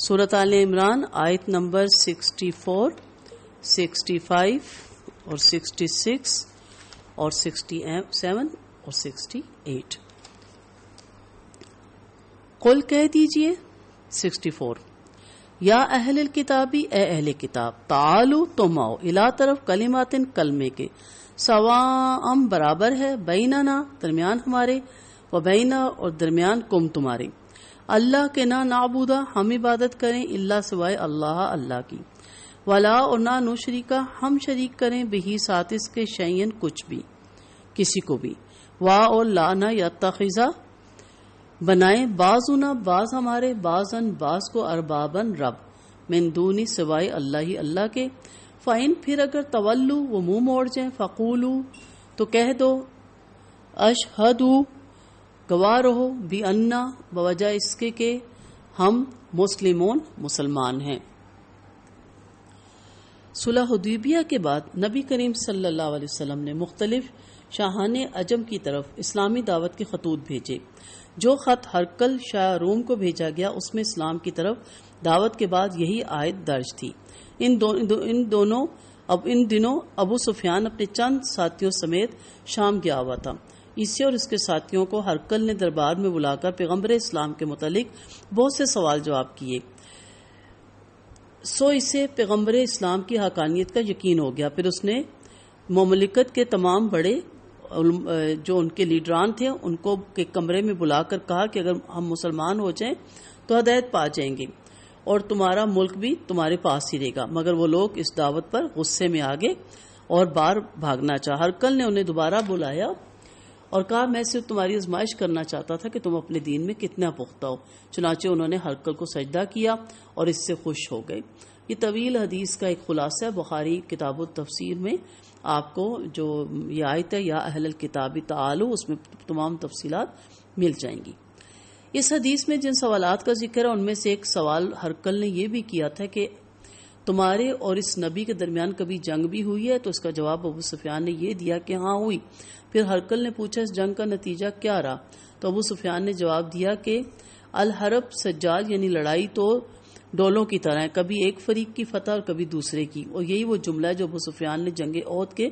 سورۃ آل عمران آیت نمبر 64، 65 اور 66 اور 67 اور 68۔ قل کہہ دیجئے 64، یا اہل الکتابی، اے اہل کتاب، تعالو تم آؤ، الا طرف کلمات کلمے کے، سواء برابر ہے، بیننا درمیان ہمارے، و بینا اور درمیان کم تمہارے، اللہ کے نہ نعبودا ہم عبادت کریں، اللہ سوائے اللہ کی، ولا اور نہ نشریکا ہم شریک کریں، بہی ساتھ اس کے شیئن کچھ بھی، کسی کو بھی، وا اور لا نہ یتخذا بنائیں، بعضنا بعض ہمارے، بعضن بعض کو، اربابن رب، من دونی سوائے اللہ کے، فَإِن پھر اگر تولو وہ منہ موڑ جائیں، فقولو تو کہہ دو، اشہدو گواہ رہو، بِأَنَّا بوجہ اس کے کہ ہم مسلمون مسلمان ہیں۔ صلح حدیبیہ کے بعد نبی کریم صلی اللہ علیہ وسلم نے مختلف شاہان عجم کی طرف اسلامی دعوت کے خطوط بھیجے۔ جو خط ہرقل شاہ روم کو بھیجا گیا اس میں اسلام کی طرف دعوت کے بعد یہی آیت درج تھی۔ ان دنوں ابو سفیان اپنے چند ساتھیوں سمیت شام گیا ہوا تھا۔ اسے اور اس کے ساتھیوں کو ہرقل نے دربار میں بلا کر پیغمبر اسلام کے متعلق بہت سے سوال جواب کیے، سو اسے پیغمبر اسلام کی حقانیت کا یقین ہو گیا۔ پھر اس نے مملکت کے تمام بڑے جو ان کے لیڈران تھے ان کو کمرے میں بلا کر کہا کہ اگر ہم مسلمان ہو جائیں تو ہدایت پا جائیں گے اور تمہارا ملک بھی تمہارے پاس ہی رہے گا۔ مگر وہ لوگ اس دعوت پر غصے میں آ گئے اور باہر بھاگنا چاہا۔ ہرقل نے انہیں دوبارہ بلایا اور کہا، میں صرف تمہاری آزمائش کرنا چاہتا تھا کہ تم اپنے دین میں کتنا پختہ ہو۔ چنانچہ انہوں نے ہرقل کو سجدہ کیا اور اس سے خوش ہو گئے۔ یہ طویل حدیث کا ایک خلاصہ ہے، بخاری کتاب التفسیر میں آپ کو جو یہ آیت ہے یا اہل الکتاب تعالو، اس میں تمام تفصیلات مل جائیں گی۔ اس حدیث میں جن سوالات کا ذکر ہے ان میں سے ایک سوال ہرقل نے یہ بھی کیا تھا کہ تمہارے اور اس نبی کے درمیان کبھی جنگ بھی ہوئی ہے؟ تو اس کا جواب ابو سفیان نے یہ دیا کہ ہاں ہوئی۔ پھر ہرقل نے پوچھا اس جنگ کا نتیجہ کیا رہا؟ تو ابو سفیان نے جواب دیا کہ الحرب سجال، یعنی لڑائی تو ڈولوں کی طرح ہے، کبھی ایک فریق کی فتح اور کبھی دوسرے کی۔ اور یہی وہ جملہ ہے جو ابو سفیان نے جنگ احد کے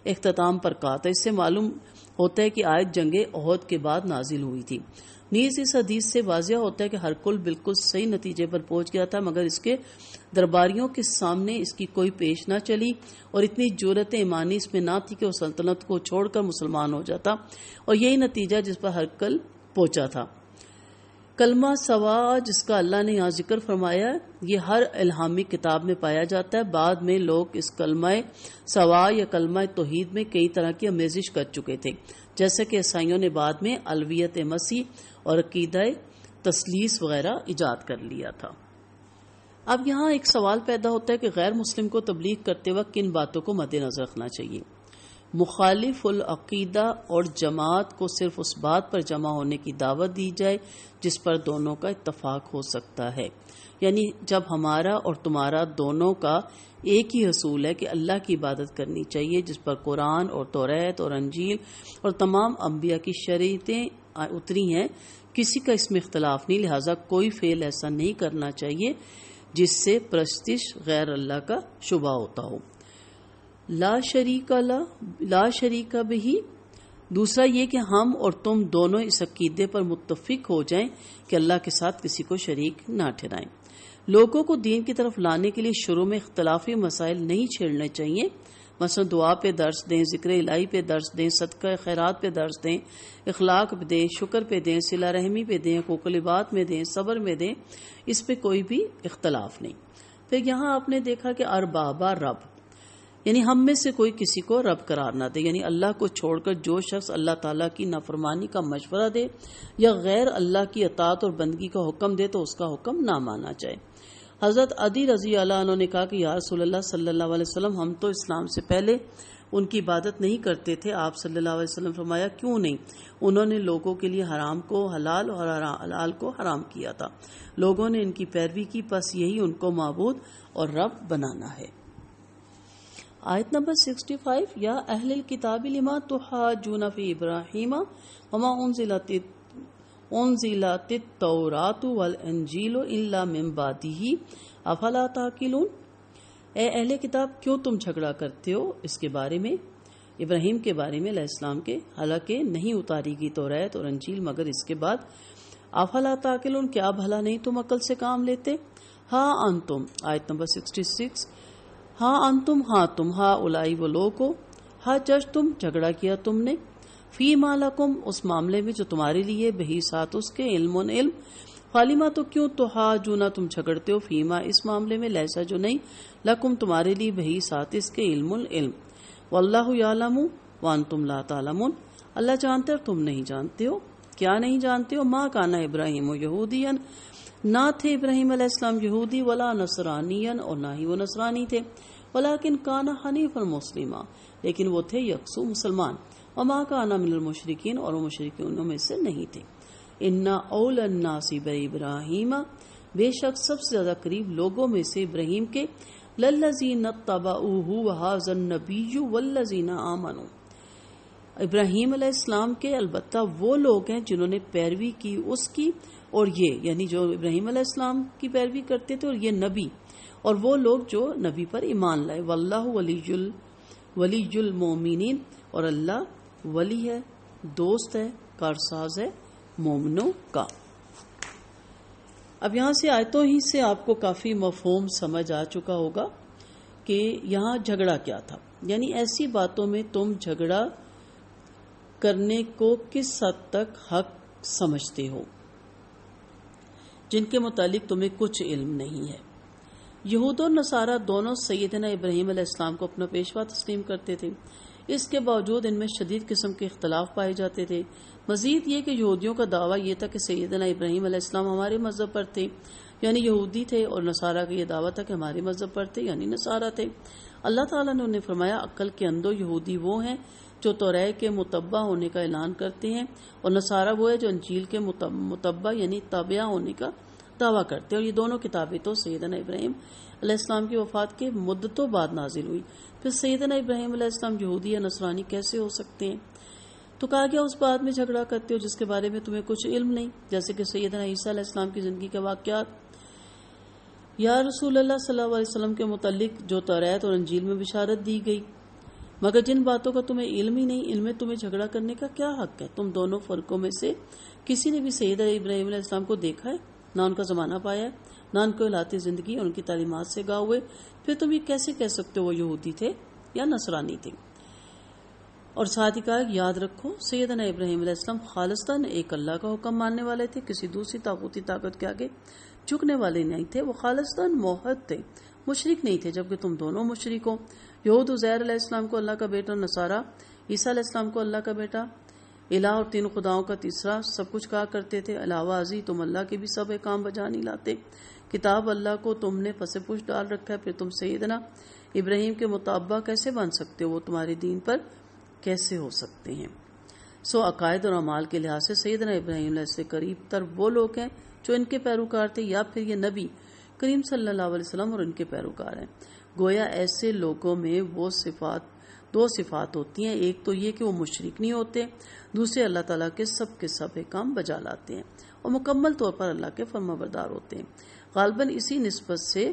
اختتام پر کہا تھا۔ اس سے معلوم ہوتا ہے کہ آیت جنگ احد کے بعد نازل ہوئی تھی۔ نیز اس حدیث سے واضح ہوتا ہے کہ ہرقل بالکل صحیح نتیجے پر پہنچ گیا تھا، مگر اس کے درباریوں کے سامنے اس کی کوئی پیش نہ چلی اور اتنی جرأت ایمانی اس میں نہ تھی کہ وہ سلطنت کو چھوڑ کر مسلمان ہو جاتا، اور یہی نتیجہ جس پر ہرقل پہنچا تھا۔ کلمہ سوا جس کا اللہ نے یہاں ذکر فرمایا یہ ہر الہامی کتاب میں پایا جاتا ہے۔ بعد میں لوگ اس کلمہ سوا یا کلمہ توحید میں کئی طرح کی آمیزش کر چکے تھے، جیسے کہ عیسائیوں نے بعد میں الوہیت مسیح اور عقیدہ تثلیث وغیرہ ایجاد کر لیا تھا۔ اب یہاں ایک سوال پیدا ہوتا ہے کہ غیر مسلم کو تبلیغ کرتے وقت کن باتوں کو مد نظر رکھنا چاہیے؟ مخالف العقیدہ اور جماعت کو صرف اس بات پر جمع ہونے کی دعوت دی جائے جس پر دونوں کا اتفاق ہو سکتا ہے، یعنی جب ہمارا اور تمہارا دونوں کا ایک ہی حصول ہے کہ اللہ کی عبادت کرنی چاہیے جس پر قرآن اور توریت اور انجیل اور تمام انبیاء کی شریعتیں اتری ہیں، کسی کا اس میں اختلاف نہیں، لہٰذا کوئی فعل ایسا نہیں کرنا چاہیے جس سے پرستش غیر اللہ کا شبہ ہوتا ہو۔ لا شریک بہی، دوسرا یہ کہ ہم اور تم دونوں اس عقیدے پر متفق ہو جائیں کہ اللہ کے ساتھ کسی کو شریک نہ ٹھہرائیں۔ لوگوں کو دین کی طرف لانے کے لیے شروع میں اختلافی مسائل نہیں چھیڑنے چاہیے، مثلا دعا پہ درس دیں، ذکر الہی پہ درس دیں، صدقہ خیرات پہ درس دیں، اخلاق پہ دیں، شکر پہ دیں، صلہ رحمی پہ دیں، حقوق العباد میں دیں، صبر میں دیں، اس پہ کوئی بھی اختلاف نہیں۔ پھر یہاں آپ نے دیکھا کہ اربابا رب، یعنی ہم میں سے کوئی کسی کو رب قرار نہ دے، یعنی اللہ کو چھوڑ کر جو شخص اللہ تعالیٰ کی نافرمانی کا مشورہ دے یا غیر اللہ کی اطاعت اور بندگی کا حکم دے تو اس کا حکم نہ مانا جائے۔ حضرت عدی رضی اللہ عنہ نے کہا کہ یا رسول اللہ صلی اللہ علیہ وسلم، ہم تو اسلام سے پہلے ان کی عبادت نہیں کرتے تھے۔ آپ صلی اللہ علیہ وسلم فرمایا، کیوں نہیں؟ انہوں نے لوگوں کے لیے حرام کو حلال اور حلال کو حرام کیا تھا، لوگوں نے ان کی پیروی کی، پس یہی ان کو معبود اور رب بنانا ہے۔ آیت نمبر 65، یا اہل الکتاب لما تحاجون فی ابراہیم وما انزلت انزلت التوراۃ والانجیل الا من بعدہ افلا تعقلون۔ اے اہل کتاب کیوں تم جھگڑا کرتے ہو اس کے بارے میں، ابراہیم کے بارے میں علیہ السلام کے، حالانکہ نہیں اتاری گئی توریت اور انجیل مگر اس کے بعد۔ افلا تعقلون، کیا بھلا نہیں تم عقل سے کام لیتے؟ ہاں انتم، آیت نمبر 66، ہاں انتم، ہاں تم، ہاں اولائی وہ لوگ ہو، ہاں جج تم، جھگڑا کیا تم نے، فی ما لکم اس معاملے میں جو تمہارے لیے بہی ساتھ اس کے علم فالما تو کیوں تو ہاں جونا تم جھگڑتے ہو فیما اس معاملے میں لیسا جو نہیں لکم تمہارے لیے بہی ساتھ اس کے علم واللہ یعلم وانتم لا تعلمون، اللہ جانتے اور تم نہیں جانتے ہو۔ کیا نہیں جانتے ہو؟ ما کان ابراہیم یہودین، نہ تھے ابراہیم علیہ السلام یہودی، ولا نصرانین اور نہ ہی وہ نصرانی تھے، ولیکن کان حنیفا مسلما لیکن وہ تھے یکسو مسلمان، وما کان من المشرکین اور وہ مشرکینوں میں سے نہیں تھے۔ ان اول الناس بابراہیم، بے شک سب سے زیادہ قریب لوگوں میں سے ابراہیم کے، للذین اتبعوہ وہذا النبی والذین آمنوا، ابراہیم علیہ السلام کے البتہ وہ لوگ ہیں جنہوں نے پیروی کی اس کی، اور یہ یعنی جو ابراہیم علیہ السلام کی پیروی کرتے تھے، اور یہ نبی اور وہ لوگ جو نبی پر ایمان لائے، واللہ ولی المؤمنین، اور اللہ ولی ہے، دوست ہے، کارساز ہے مومنوں کا۔ اب یہاں سے آیتوں ہی سے آپ کو کافی مفہوم سمجھ آ چکا ہوگا کہ یہاں جھگڑا کیا تھا، یعنی ایسی باتوں میں تم جھگڑا کرنے کو کس حد تک حق سمجھتے ہو جن کے متعلق تمہیں کچھ علم نہیں ہے۔ یہود اور نصارہ دونوں سیدنا ابراہیم علیہ السلام کو اپنا پیشوا تسلیم کرتے تھے، اس کے باوجود ان میں شدید قسم کے اختلاف پائے جاتے تھے۔ مزید یہ کہ یہودیوں کا دعویٰ یہ تھا کہ سیدنا ابراہیم علیہ السلام ہمارے مذہب پر تھے یعنی یہودی تھے، اور نصارہ کا یہ دعویٰ تھا کہ ہمارے مذہب پر تھے یعنی نصارہ تھے۔ اللہ تعالیٰ نے انہیں فرمایا عقل کے اندھو یہودی وہ ہیں جو توریت کے متبع ہونے کا اعلان کرتے ہیں، اور نصارہ وہ ہے جو انجیل کے متبع یعنی تابع ہونے کا دعویٰ کرتے ہیں، اور یہ دونوں کتابیں تو سیدنا ابراہیم علیہ السلام کی وفات کے مدتوں بعد نازل ہوئی۔ پھر سیدنا ابراہیم علیہ السلام یہودی یا نصرانی کیسے ہو سکتے ہیں؟ تو کہا گیا اس بات میں جھگڑا کرتے ہو جس کے بارے میں تمہیں کچھ علم نہیں، جیسے کہ سیدنا عیسیٰ علیہ السلام کی زندگی کے واقعات۔ یا رسول اللہ صلی اللہ علیہ وسلم کے متعلق جو توریت اور انجیل میں بشارت دی گئی، مگر جن باتوں کا تمہیں علم ہی نہیں، علم میں تمہیں جھگڑا کرنے کا کیا حق ہے؟ تم دونوں فرقوں میں سے کسی نے بھی سیدنا ابراہیم علیہ السلام کو دیکھا ہے، نہ ان کا زمانہ پایا ہے، نہ ان کو حالات زندگی اور ان کی تعلیمات سے گاہ ہوئے، پھر تم یہ کیسے کہہ سکتے ہو وہ یہودی تھے یا نصرانی تھے؟ اور ساتھ ہی کہا یاد رکھو سیدنا ابراہیم علیہ السلام خالصتاً ایک اللہ کا حکم ماننے والے تھے، کسی دوسری طاغوتی طاقت کے آگے جھکنے والے نہیں تھے، وہ خالصتاً موحد تھے، مشرک نہیں تھے، جبکہ تم دونوں مشرک ہو۔ یہود عزیر علیہ السلام کو اللہ کا بیٹا، نصارہ عیسیٰ علیہ السلام کو اللہ کا بیٹا، الہ اور تین خداؤں کا تیسرا سب کچھ کہا کرتے تھے۔ علاوہ ازیں تم اللہ کے بھی سب احکام بجا نہیں لاتے، کتاب اللہ کو تم نے پس پش ڈال رکھا ہے، پھر تم سیدنا ابراہیم کے مطابق کیسے بن سکتے ہو؟ وہ تمہارے دین پر کیسے ہو سکتے ہیں؟ عقائد اور اعمال کے لحاظ سے سیدنا ابراہیم علیہ سے قریب تر وہ لوگ ہیں جو ان کے پیروکار تھے، یا پھر یہ نبی کریم صلی اللہ علیہ وسلم اور ان کے پیروکار ہیں۔ گویا ایسے لوگوں میں وہ دو صفات ہوتی ہیں، ایک تو یہ کہ وہ مشرک نہیں ہوتے، دوسرے اللہ تعالیٰ کے سب کام بجا لاتے ہیں اور مکمل طور پر اللہ کے فرما بردار ہوتے ہیں۔ غالباً اسی نسبت سے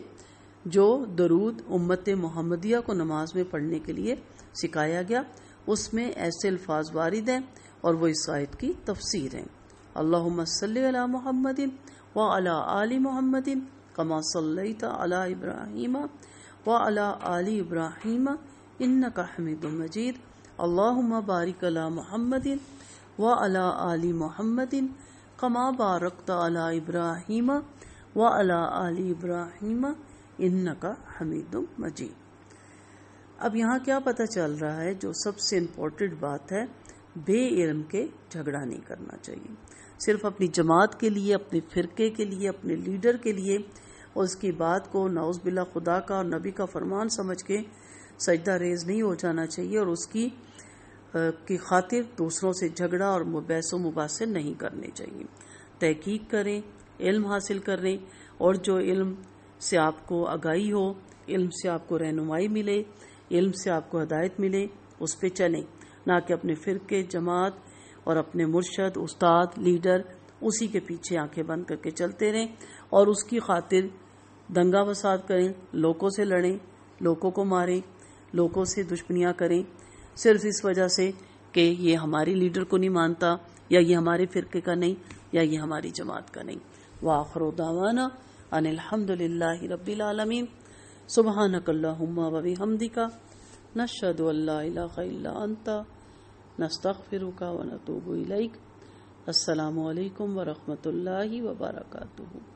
جو درود امت محمدیہ کو نماز میں پڑھنے کے لیے سکھایا گیا، اس میں ایسے الفاظ وارد ہیں اور وہ اس آیت کی تفسیر ہیں۔ اللہم صلی علی محمد وعلی آل محمد کما صلیت علی ابراہیم وعلی آل ابراہیم انک حمید مجید، اللہم بارک علی محمد وعلی آل محمد کما بارکت علی ابراہیم وعلی آل ابراہیم انک حمید مجید۔ اب یہاں کیا پتہ چل رہا ہے؟ جو سب سے امپورٹنٹ بات ہے، بے علم کے جھگڑا نہیں کرنا چاہیے، صرف اپنی جماعت کے لیے، اپنے فرقے کے لیے، اپنے لیڈر کے لیے، اور اس کی بات کو نعوذ باللہ خدا کا اور نبی کا فرمان سمجھ کے سجدہ ریز نہیں ہو جانا چاہیے، اور اس کی خاطر دوسروں سے جھگڑا اور بحث و مباحثے نہیں کرنے چاہیے۔ تحقیق کریں، علم حاصل کریں، اور جو علم سے آپ کو آگاہی ہو، علم سے آپ کو رہنمائی ملے، علم سے آپ کو ہدایت ملے، اس پہ چلیں، نہ کہ اپنے فرقے، جماعت اور اپنے مرشد، استاد، لیڈر اسی کے پیچھے آنکھیں بند کر کے چلتے رہیں اور اس کی خاطر دنگا فساد کریں، لوگوں سے لڑیں، لوگوں کو ماریں، لوگوں سے دشمنیاں کریں، صرف اس وجہ سے کہ یہ ہماری لیڈر کو نہیں مانتا، یا یہ ہمارے فرقے کا نہیں، یا یہ ہماری جماعت کا نہیں۔ وآخر دعوانا ان الحمد للہ رب العالمین۔ سبحانک اللہم و بحمدک، نشہد ان لا الہ الا انت، نستغفرک و نتوب الیک۔ السلام علیکم ورحمۃ اللہ وبرکاتہ۔